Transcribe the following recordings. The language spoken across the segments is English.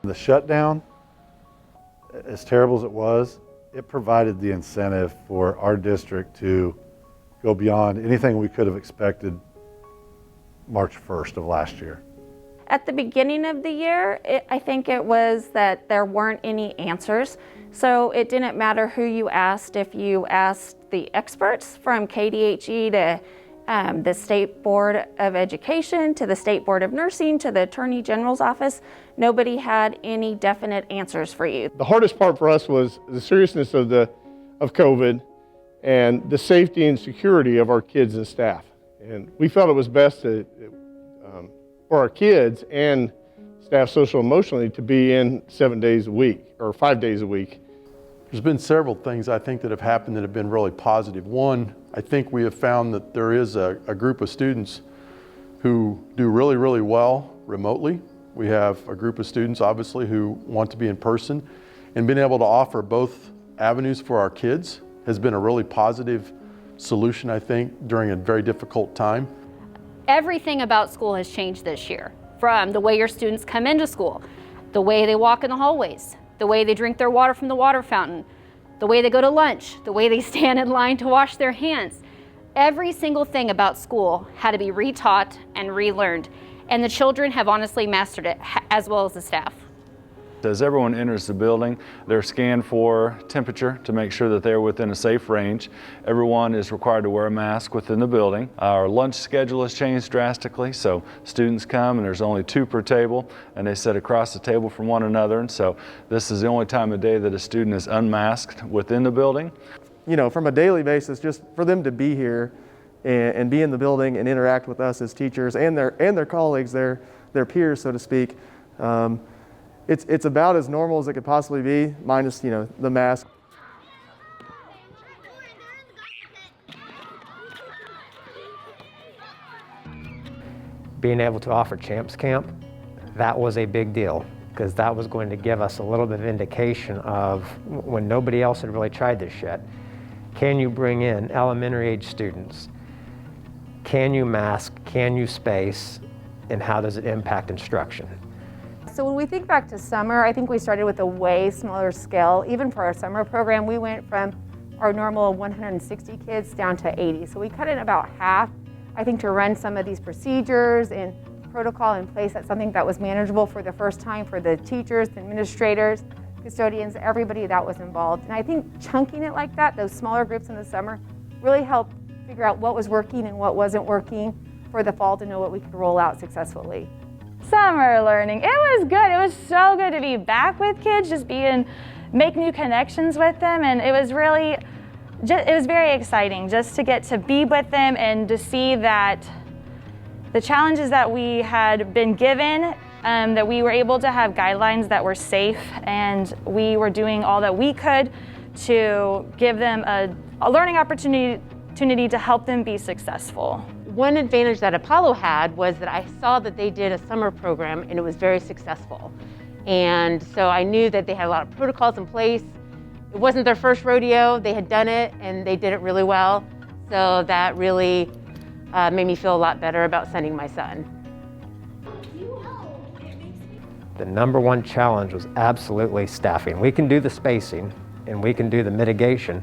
The shutdown, as terrible as it was, it provided the incentive for our district to go beyond anything we could have expected March 1st of last year. At the beginning of the year, I think it was that there weren't any answers. So it didn't matter who you asked. If you asked the experts from KDHE to the State Board of Education, to the State Board of Nursing, to the Attorney General's office, nobody had any definite answers for you. The hardest part for us was the seriousness of COVID and the safety and security of our kids and staff. And we felt it was best for our kids and staff social emotionally to be in 7 days a week or 5 days a week. There's been several things I think that have happened that have been really positive. One, I think we have found that there is a group of students who do really, really well remotely. We have a group of students obviously who want to be in person, and being able to offer both avenues for our kids has been a really positive solution, I think, during a very difficult time. Everything about school has changed this year, from the way your students come into school, the way they walk in the hallways, the way they drink their water from the water fountain, the way they go to lunch, the way they stand in line to wash their hands. Every single thing about school had to be retaught and relearned, and the children have honestly mastered it, as well as the staff. As everyone enters the building, they're scanned for temperature to make sure that they're within a safe range. Everyone is required to wear a mask within the building. Our lunch schedule has changed drastically, so students come and there's only 2 per table, and they sit across the table from one another, and so this is the only time of day that a student is unmasked within the building. You know, from a daily basis, just for them to be here and be in the building and interact with us as teachers and their colleagues, their peers, so to speak, it's about as normal as it could possibly be, minus, you know, the mask. Being able to offer Champs Camp, that was a big deal, because that was going to give us a little bit of indication of when nobody else had really tried this yet. Can you bring in elementary age students? Can you mask? Can you space? And how does it impact instruction? So when we think back to summer, I think we started with a way smaller scale. Even for our summer program, we went from our normal 160 kids down to 80. So we cut in about half. I think to run some of these procedures and protocol in place, that's something that was manageable for the first time for the teachers, the administrators, custodians, everybody that was involved. And I think chunking it like that, those smaller groups in the summer, really helped figure out what was working and what wasn't working for the fall to know what we could roll out successfully. Summer learning, it was good. It was so good to be back with kids, just make new connections with them, and it was really, it was very exciting just to get to be with them and to see that the challenges that we had been given, that we were able to have guidelines that were safe, and we were doing all that we could to give them a learning opportunity to help them be successful. One advantage that Apollo had was that I saw that they did a summer program and it was very successful. And so I knew that they had a lot of protocols in place. It wasn't their first rodeo, they had done it and they did it really well. So that really made me feel a lot better about sending my son. The number one challenge was absolutely staffing. We can do the spacing and we can do the mitigation.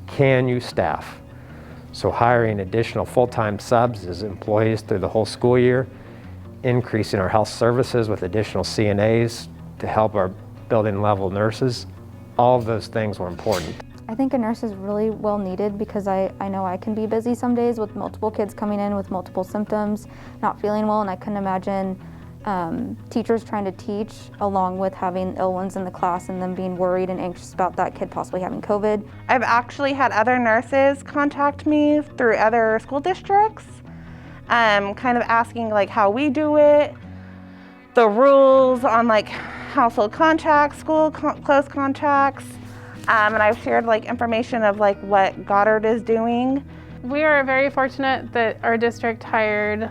Can you staff? So hiring additional full-time subs as employees through the whole school year, increasing our health services with additional CNAs to help our building level nurses, all of those things were important. I think a nurse is really well needed because I know I can be busy some days with multiple kids coming in with multiple symptoms, not feeling well, and I couldn't imagine teachers trying to teach along with having ill ones in the class and them being worried and anxious about that kid possibly having COVID. I've actually had other nurses contact me through other school districts, kind of asking like how we do it, the rules on like household contacts, school close contacts, and I've shared like information of like what Goddard is doing. We are very fortunate that our district hired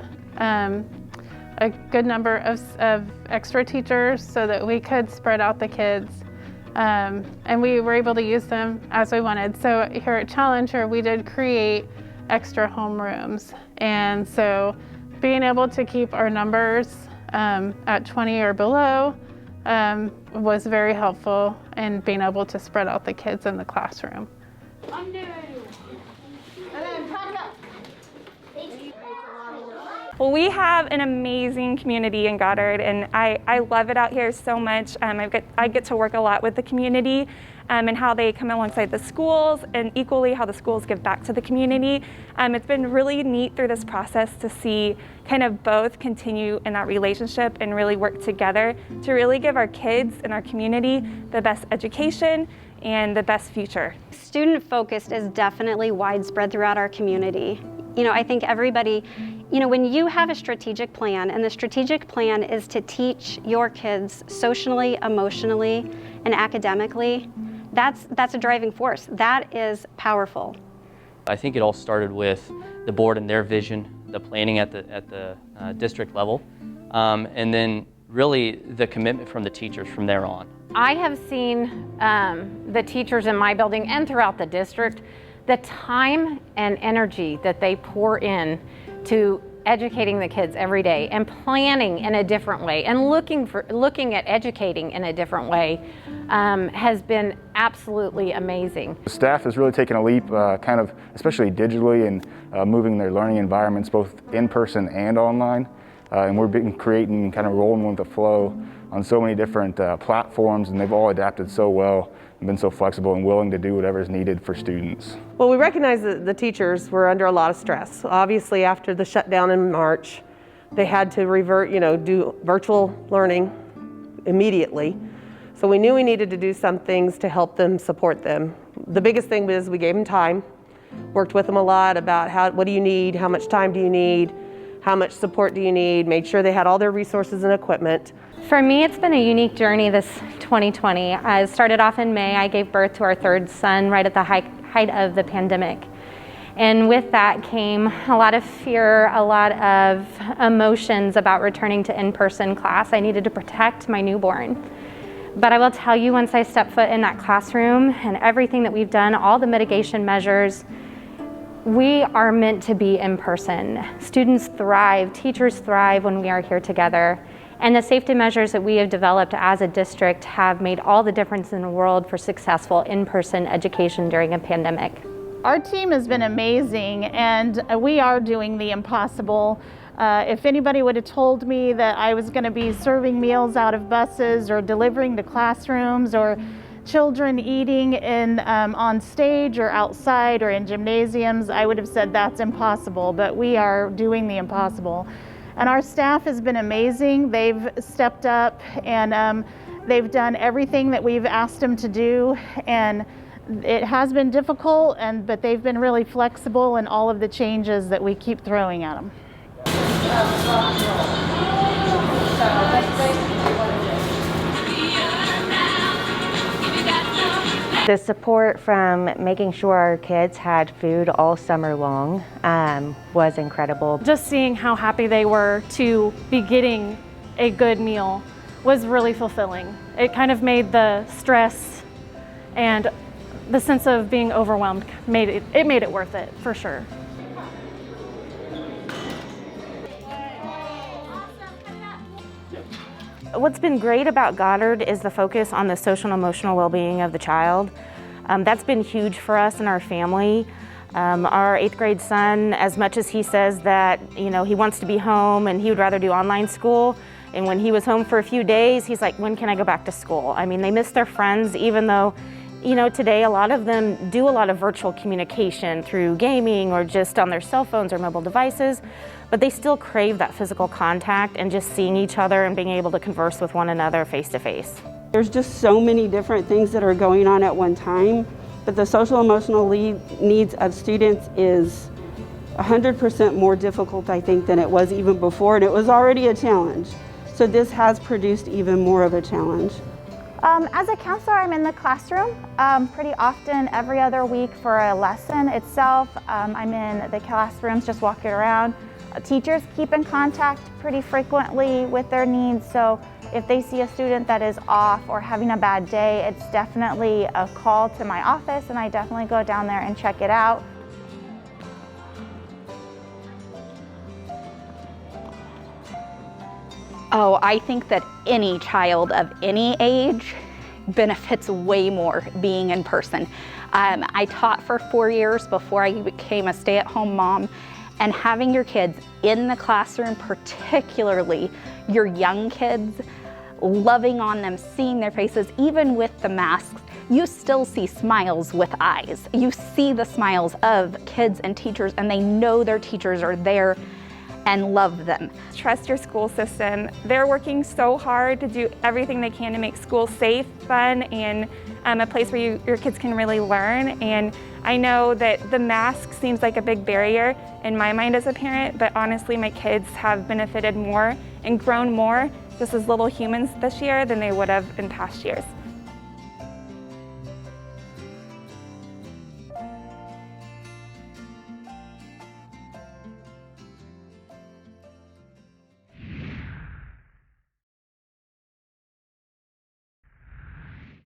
a good number of extra teachers so that we could spread out the kids, and we were able to use them as we wanted. So here at Challenger, we did create extra homerooms, and so being able to keep our numbers at 20 or below was very helpful in being able to spread out the kids in the classroom. Well, we have an amazing community in Goddard, and I love it out here so much. I get to work a lot with the community and how they come alongside the schools, and equally how the schools give back to the community. It's been really neat through this process to see kind of both continue in that relationship and really work together to really give our kids and our community the best education and the best future. Student focused is definitely widespread throughout our community. You know, I think everybody, you know, when you have a strategic plan, and the strategic plan is to teach your kids socially, emotionally, and academically, that's a driving force. That is powerful. I think it all started with the board and their vision, the planning at the district level, and then really the commitment from the teachers from there on. I have seen the teachers in my building and throughout the district, the time and energy that they pour in to educating the kids every day and planning in a different way and looking at educating in a different way has been absolutely amazing. Staff has really taken a leap, kind of especially digitally, and moving their learning environments both in person and online. And we've been creating, kind of rolling with the flow on so many different platforms, and they've all adapted so well and been so flexible and willing to do whatever is needed for students. Well, we recognize that the teachers were under a lot of stress. Obviously, after the shutdown in March, they had to revert, do virtual learning immediately. So we knew we needed to do some things to help them, support them. The biggest thing was we gave them time, worked with them a lot about what do you need, how much time do you need, how much support do you need, made sure they had all their resources and equipment. For me, it's been a unique journey this 2020. I started off in May. I gave birth to our third son right at the height of the pandemic. And with that came a lot of fear, a lot of emotions about returning to in-person class. I needed to protect my newborn. But I will tell you, once I stepped foot in that classroom and everything that we've done, all the mitigation measures, we are meant to be in person. Students thrive, teachers thrive when we are here together. And the safety measures that we have developed as a district have made all the difference in the world for successful in-person education during a pandemic. Our team has been amazing, and we are doing the impossible. If anybody would have told me that I was going to be serving meals out of buses or delivering to classrooms or children eating on stage or outside or in gymnasiums, I would have said that's impossible, but we are doing the impossible. And our staff has been amazing. They've stepped up and they've done everything that we've asked them to do, and it has been difficult, but they've been really flexible in all of the changes that we keep throwing at them. The support from making sure our kids had food all summer long was incredible. Just seeing how happy they were to be getting a good meal was really fulfilling. It kind of made the stress and the sense of being overwhelmed, made it worth it, for sure. What's been great about Goddard is the focus on the social and emotional well-being of the child. That's been huge for us and our family. Our 8th grade son, as much as he says that he wants to be home and he would rather do online school, and when he was home for a few days, he's like, when can I go back to school? I mean, they miss their friends, even though today a lot of them do a lot of virtual communication through gaming or just on their cell phones or mobile devices, but they still crave that physical contact and just seeing each other and being able to converse with one another face to face. There's just so many different things that are going on at one time, but the social emotional needs of students is 100% more difficult, I think, than it was even before, and it was already a challenge. So this has produced even more of a challenge. As a counselor, I'm in the classroom pretty often, every other week for a lesson itself. I'm in the classrooms just walking around. Teachers keep in contact pretty frequently with their needs, so if they see a student that is off or having a bad day, it's definitely a call to my office, and I definitely go down there and check it out. Oh, I think that any child of any age benefits way more being in person. I taught for 4 years before I became a stay-at-home mom, and having your kids in the classroom, particularly your young kids, loving on them, seeing their faces, even with the masks, you still see smiles with eyes. You see the smiles of kids and teachers, and they know their teachers are there and love them. Trust your school system. They're working so hard to do everything they can to make school safe, fun, and a place where your kids can really learn. And I know that the mask seems like a big barrier in my mind as a parent, but honestly, my kids have benefited more and grown more just as little humans this year than they would have in past years.